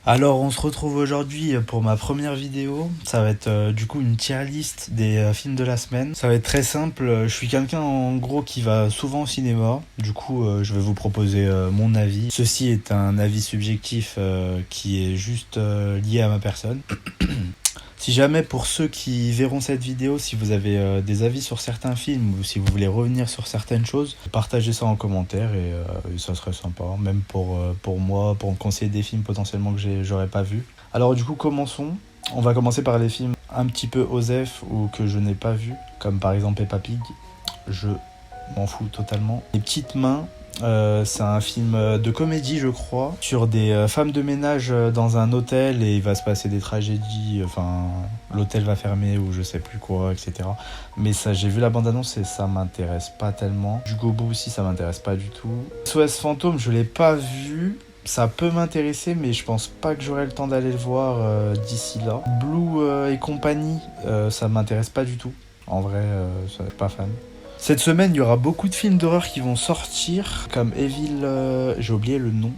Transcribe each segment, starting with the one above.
Alors, on se retrouve aujourd'hui pour ma première vidéo. Ça va être du coup une tier list des films de la semaine. Ça va être très simple. Je suis quelqu'un en gros qui va souvent au cinéma. Du coup, je vais vous proposer mon avis. Ceci est un avis subjectif qui est juste lié à ma personne. Si jamais pour ceux qui verront cette vidéo, si vous avez des avis sur certains films ou si vous voulez revenir sur certaines choses, partagez ça en commentaire et ça serait sympa, même pour moi, pour me conseiller des films potentiellement que j'aurais pas vu. Alors du coup commençons. On va commencer par les films un petit peu osef ou que je n'ai pas vu, comme par exemple Peppa Pig. Je m'en fous totalement. Les petites mains. C'est un film de comédie je crois sur des femmes de ménage dans un hôtel et il va se passer des tragédies, enfin l'hôtel va fermer ou je sais plus quoi, etc. Mais ça, j'ai vu la bande-annonce et ça m'intéresse pas tellement. Du Gobo aussi ça m'intéresse pas du tout. SOS Fantôme je l'ai pas vu. Ça peut m'intéresser mais je pense pas que j'aurai le temps d'aller le voir d'ici là. Blue et compagnie ça m'intéresse pas du tout. En vrai je suis pas fan. Cette semaine, il y aura beaucoup de films d'horreur qui vont sortir, comme Evil, j'ai oublié le nom.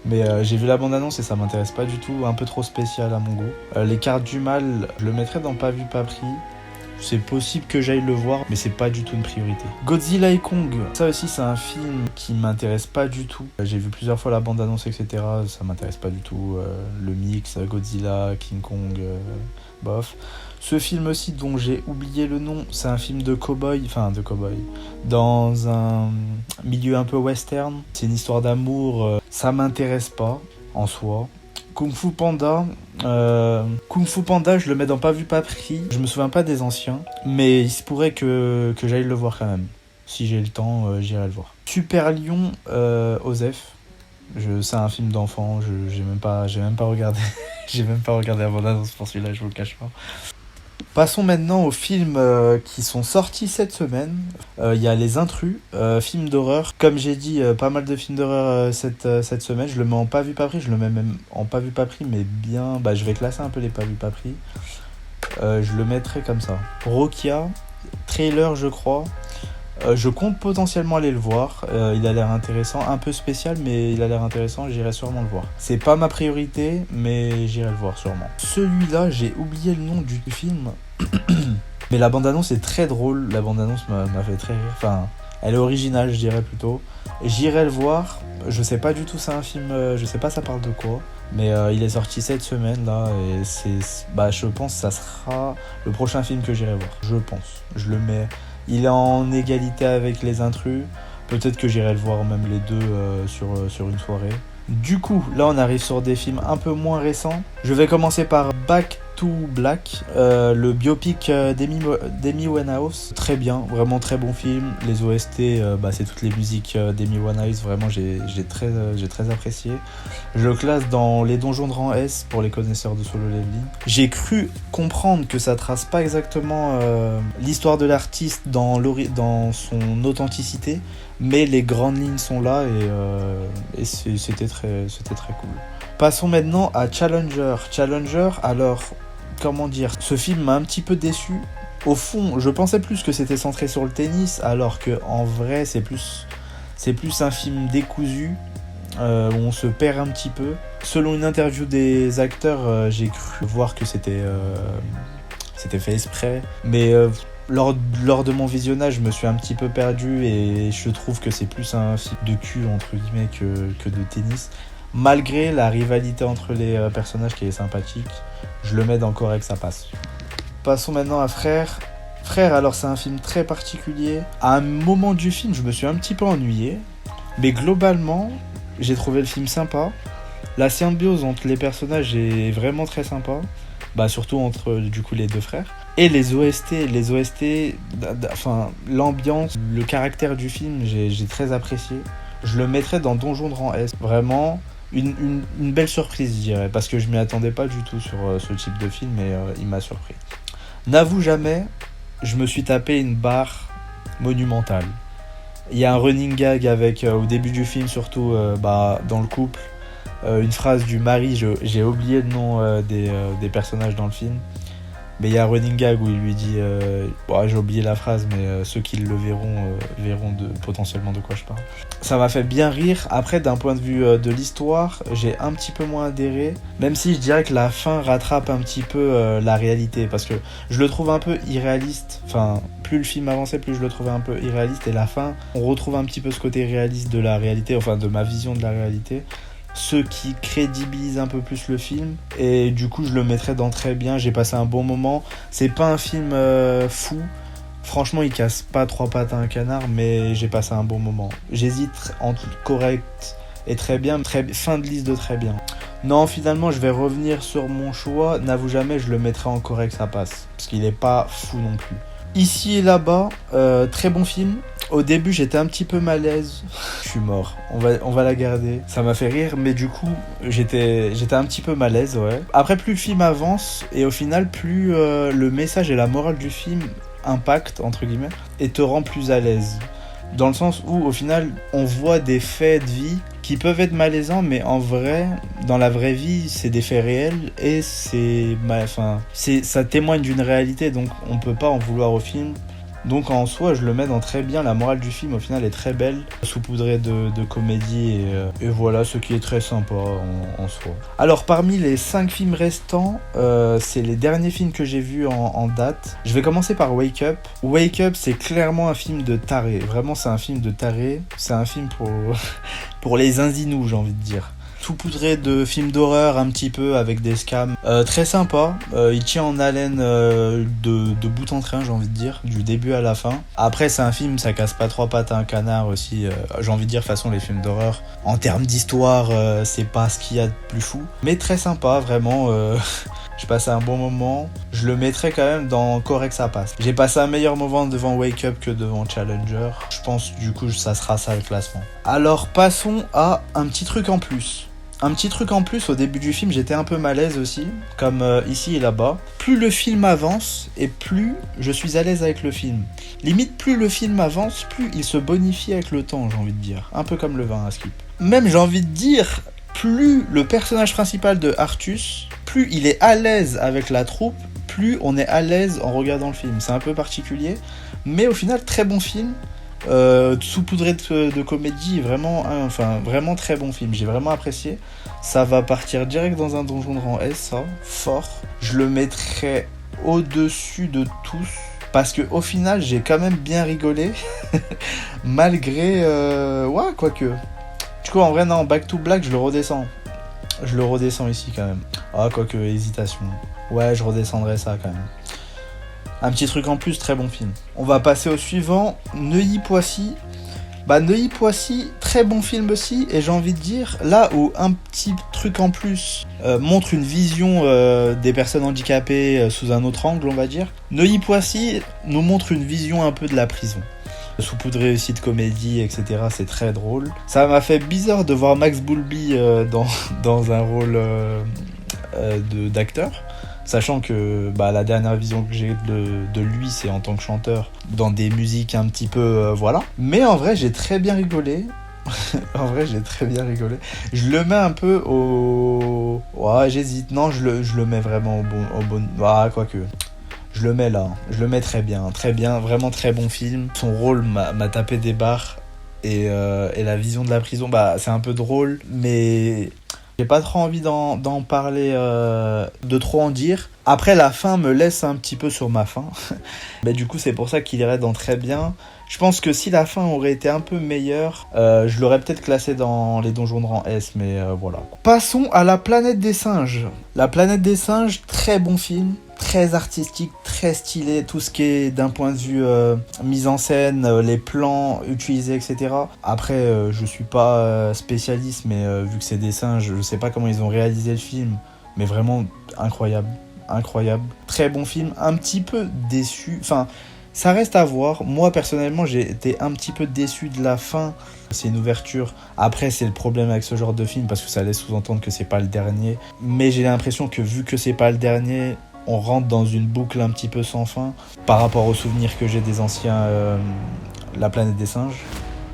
Mais j'ai vu la bande-annonce et ça m'intéresse pas du tout, un peu trop spécial à mon goût. Les Cartes du Mal, je le mettrais dans Pas vu, pas pris. C'est possible que j'aille le voir, mais c'est pas du tout une priorité. Godzilla et Kong, ça aussi c'est un film qui m'intéresse pas du tout. J'ai vu plusieurs fois la bande-annonce, etc. Ça m'intéresse pas du tout. Le mix, Godzilla, King Kong, bof. Ce film aussi dont j'ai oublié le nom, c'est un film de cow-boy, dans un milieu un peu western. C'est une histoire d'amour, ça m'intéresse pas en soi. Kung Fu Panda, je le mets dans Pas vu, pas pris. Je me souviens pas des anciens, mais il se pourrait que j'aille le voir quand même. Si j'ai le temps, j'irai le voir. Super Lion, Osef. C'est un film d'enfant, j'ai même pas regardé. J'ai même pas regardé la bande-annonce pour celui-là, je vous le cache pas. Passons maintenant aux films qui sont sortis cette semaine. Il y a Les Intrus, film d'horreur. Comme j'ai dit, pas mal de films d'horreur cette semaine. Je le mets en Pas vu, pas pris. Je le mets même en Pas vu, pas pris, mais bien... je vais classer un peu les Pas vu, pas pris. Je le mettrai comme ça. Rokia, trailer je crois. Je compte potentiellement aller le voir. Il a l'air intéressant, un peu spécial, mais il a l'air intéressant. J'irai sûrement le voir. C'est pas ma priorité, mais j'irai le voir sûrement. Celui-là, j'ai oublié le nom du film. Mais la bande-annonce est très drôle. La bande-annonce m'a fait très rire. Enfin, elle est originale, je dirais plutôt. J'irai le voir. Je sais pas du tout, c'est un film. Je sais pas ça parle de quoi. Mais il est sorti cette semaine là. Et je pense que ça sera le prochain film que j'irai voir. Je pense. Je le mets. Il est en égalité avec Les Intrus. Peut-être que j'irai le voir même les deux sur une soirée. Du coup, là on arrive sur des films un peu moins récents. Je vais commencer par Back to Black, le biopic d'Amy Winehouse. Très bien, vraiment très bon film. Les OST, c'est toutes les musiques d'Amy Winehouse. Vraiment, j'ai très apprécié. Je le classe dans les donjons de rang S pour les connaisseurs de Solo Leveling. J'ai cru comprendre que ça trace pas exactement l'histoire de l'artiste dans son authenticité, mais les grandes lignes sont là et c'était très cool. Passons maintenant à Challenger. Challenger, alors, comment dire, ce film m'a un petit peu déçu. Au fond, je pensais plus que c'était centré sur le tennis, alors que en vrai, c'est plus un film décousu, où on se perd un petit peu. Selon une interview des acteurs, j'ai cru voir que c'était fait exprès, mais lors de mon visionnage, je me suis un petit peu perdu et je trouve que c'est plus un film de cul entre guillemets que de tennis. Malgré la rivalité entre les personnages qui est sympathique, je le mets dans correct, ça passe. Passons maintenant à Frère. Frère, alors c'est un film très particulier. À un moment du film, je me suis un petit peu ennuyé, mais globalement, j'ai trouvé le film sympa. La symbiose entre les personnages est vraiment très sympa. Surtout entre du coup les deux frères. Et les OST, l'ambiance, le caractère du film, j'ai très apprécié. Je le mettrais dans Donjon de rang S. Vraiment, une belle surprise, je dirais, parce que je m'y attendais pas du tout sur ce type de film, et il m'a surpris. N'avoue jamais, je me suis tapé une barre monumentale. Il y a un running gag avec, au début du film surtout, dans le couple, une phrase du mari, j'ai oublié le nom des personnages dans le film. Mais il y a un running gag où il lui dit bon, j'ai oublié la phrase, mais ceux qui le verront potentiellement de quoi je parle. Ça m'a fait bien rire. Après, d'un point de vue de l'histoire, j'ai un petit peu moins adhéré, même si je dirais que la fin rattrape un petit peu la réalité, parce que je le trouve un peu irréaliste. Enfin, plus le film avançait, plus je le trouvais un peu irréaliste, et la fin, on retrouve un petit peu ce côté réaliste de la réalité, enfin de ma vision de la réalité, ce qui crédibilise un peu plus le film, et du coup je le mettrais dans très bien. J'ai passé un bon moment. C'est pas un film fou, franchement il casse pas trois pattes à un canard, mais j'ai passé un bon moment. J'hésite entre correct et très bien, fin de liste de très bien. Non, finalement je vais revenir sur mon choix. N'avoue jamais, je le mettrai en correct, ça passe, parce qu'il est pas fou non plus. Ici et là-bas, très bon film. Au début, j'étais un petit peu malaise. Je suis mort. On va la garder. Ça m'a fait rire, mais du coup, j'étais un petit peu malaise, ouais. Après, plus le film avance, et au final, plus le message et la morale du film impactent, entre guillemets, et te rend plus à l'aise. Dans le sens où, au final, on voit des faits de vie qui peuvent être malaisants, mais en vrai, dans la vraie vie, c'est des faits réels, et ça témoigne d'une réalité, donc on peut pas en vouloir au film. Donc en soi, je le mets dans très bien. La morale du film, au final, est très belle, saupoudrée de comédie, et voilà, ce qui est très sympa en soi. Alors, parmi les 5 films restants, c'est les derniers films que j'ai vus en date. Je vais commencer par Wake Up. Wake Up, c'est clairement un film de taré. Vraiment, c'est un film de taré. C'est un film pour les zinzinous, j'ai envie de dire. Saupoudré de films d'horreur un petit peu avec des scams. Très sympa, il tient en haleine de bout en train, j'ai envie de dire, du début à la fin. Après c'est un film, ça casse pas trois pattes à un canard aussi, j'ai envie de dire, de toute façon les films d'horreur, en termes d'histoire, c'est pas ce qu'il y a de plus fou. Mais très sympa, vraiment, j'ai passé un bon moment. Je le mettrais quand même dans correct, ça passe. J'ai passé un meilleur moment devant Wake Up que devant Challenger. Je pense du coup ça sera ça le classement. Alors passons à un petit truc en plus. Un petit truc en plus, au début du film, j'étais un peu malaise aussi, comme ici et là-bas. Plus le film avance, et plus je suis à l'aise avec le film. Limite, plus le film avance, plus il se bonifie avec le temps, j'ai envie de dire. Un peu comme le vin à skip. Même, j'ai envie de dire, plus le personnage principal de Artus, plus il est à l'aise avec la troupe, plus on est à l'aise en regardant le film. C'est un peu particulier, mais au final, très bon film. Saupoudré de comédie, vraiment très bon film, j'ai vraiment apprécié. Ça va partir direct dans un donjon de rang S, ça, fort. Je le mettrai au-dessus de tous, parce que au final j'ai quand même bien rigolé malgré ouais, quoique. Du coup en vrai non, Back to Black, je le redescends ici quand même. Ah, quoique, hésitation. Ouais, je redescendrai ça quand même. Un petit truc en plus, très bon film. On va passer au suivant, Neuilly-Poissy. Neuilly-Poissy, très bon film aussi, et j'ai envie de dire, là où un petit truc en plus montre une vision des personnes handicapées sous un autre angle, on va dire, Neuilly-Poissy nous montre une vision un peu de la prison. Saupoudré aussi de comédie, etc. C'est très drôle. Ça m'a fait bizarre de voir Max Boulby dans un rôle d'acteur. Sachant que la dernière vision que j'ai de lui, c'est en tant que chanteur, dans des musiques un petit peu, voilà. Mais en vrai, j'ai très bien rigolé. Je le mets un peu au... Ouais, j'hésite. Non, je le mets vraiment au bon... Ah, quoique. Je le mets là. Je le mets très bien. Très bien. Vraiment très bon film. Son rôle m'a tapé des barres. Et la vision de la prison, c'est un peu drôle. Mais... j'ai pas trop envie d'en parler, de trop en dire. Après, la fin me laisse un petit peu sur ma faim. Mais du coup, c'est pour ça qu'il irait dans très bien. Je pense que si la fin aurait été un peu meilleure, je l'aurais peut-être classé dans les donjons de rang S, mais voilà. Passons à La Planète des Singes. La Planète des Singes, très bon film. Très artistique, très stylé, tout ce qui est d'un point de vue mise en scène, les plans utilisés, etc. Après, je suis pas spécialiste, mais vu que c'est des singes, je sais pas comment ils ont réalisé le film, mais vraiment incroyable. Très bon film, un petit peu déçu, enfin, ça reste à voir. Moi, personnellement, j'ai été un petit peu déçu de la fin. C'est une ouverture. Après, c'est le problème avec ce genre de film, parce que ça laisse sous-entendre que c'est pas le dernier. Mais j'ai l'impression que vu que c'est pas le dernier, on rentre dans une boucle un petit peu sans fin par rapport aux souvenirs que j'ai des anciens La Planète des Singes.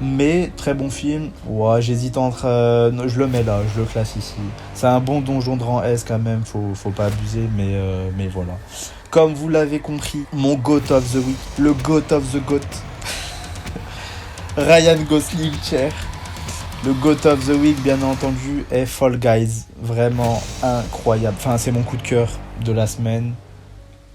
Mais très bon film. Ouais, j'hésite entre. Non, je le mets là, je le classe ici. C'est un bon donjon de rang S quand même, faut pas abuser, mais voilà. Comme vous l'avez compris, mon GOAT of the Week, le GOAT of the GOAT, Ryan Gosling, cher. Le GOAT of the Week, bien entendu, est Fall Guys. Vraiment incroyable. Enfin, c'est mon coup de cœur de la semaine.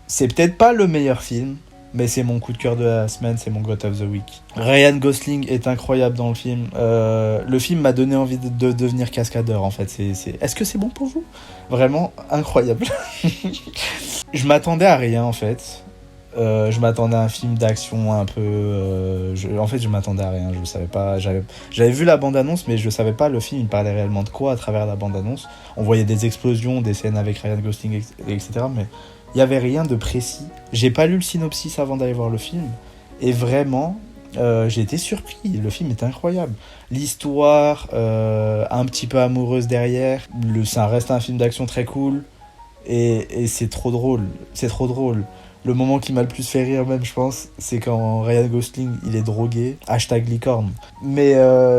C'est peut-être pas le meilleur film, mais c'est mon coup de cœur de la semaine, c'est mon GOAT of the Week. Ryan Gosling est incroyable dans le film. Le film m'a donné envie de devenir cascadeur, en fait. Est-ce que c'est bon pour vous ? Vraiment incroyable. Je m'attendais à rien, en fait. Je m'attendais à un film d'action un peu... En fait, je m'attendais à rien. Je savais pas. J'avais vu la bande-annonce, mais je savais pas le film, il parlait réellement de quoi à travers la bande-annonce. On voyait des explosions, des scènes avec Ryan Gosling, etc. Mais il n'y avait rien de précis. J'ai pas lu le synopsis avant d'aller voir le film. Et vraiment, j'ai été surpris. Le film est incroyable. L'histoire, un petit peu amoureuse derrière. Ça reste un film d'action très cool. Et c'est trop drôle. C'est trop drôle. Le moment qui m'a le plus fait rire même, je pense, c'est quand Ryan Gosling, il est drogué. Hashtag licorne. Mais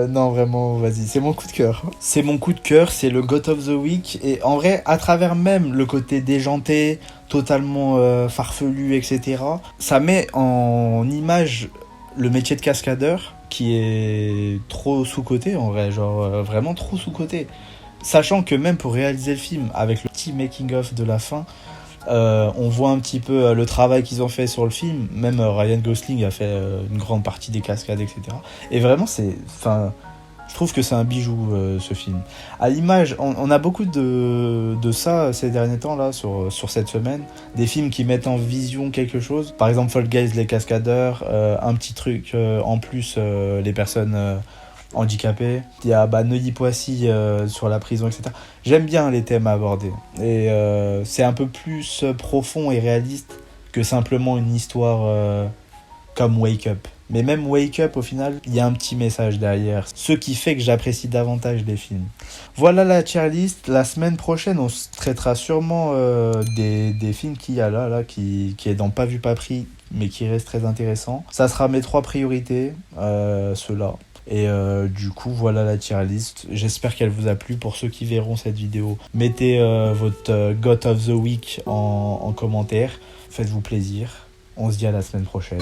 non, vraiment, vas-y, c'est mon coup de cœur. C'est mon coup de cœur, c'est le GOAT of the Week. Et en vrai, à travers même le côté déjanté, totalement farfelu, etc., ça met en image le métier de cascadeur, qui est trop sous-coté, en vrai, genre vraiment trop sous-coté. Sachant que même pour réaliser le film, avec le petit making-of de la fin, on voit un petit peu le travail qu'ils ont fait sur le film. Même Ryan Gosling a fait une grande partie des cascades, etc. Et vraiment, je trouve que c'est un bijou, ce film. À l'image, on a beaucoup de ça ces derniers temps, là, sur cette semaine. Des films qui mettent en vision quelque chose. Par exemple, Fall Guys, les cascadeurs. Un petit truc en plus, les personnes... handicapés. Il y a Neuilly-Poissy sur la prison, etc. J'aime bien les thèmes abordés. Et c'est un peu plus profond et réaliste que simplement une histoire comme Wake Up. Mais même Wake Up, au final, il y a un petit message derrière. Ce qui fait que j'apprécie davantage les films. Voilà la tier list. La semaine prochaine, on traitera sûrement des films qu'il y a là qui est dans Pas vu, pas pris, mais qui reste très intéressant. Ça sera mes 3 priorités, ceux-là. Et du coup, voilà la tier list. J'espère qu'elle vous a plu. Pour ceux qui verront cette vidéo, mettez votre GOAT of the Week en commentaire. Faites-vous plaisir. On se dit à la semaine prochaine.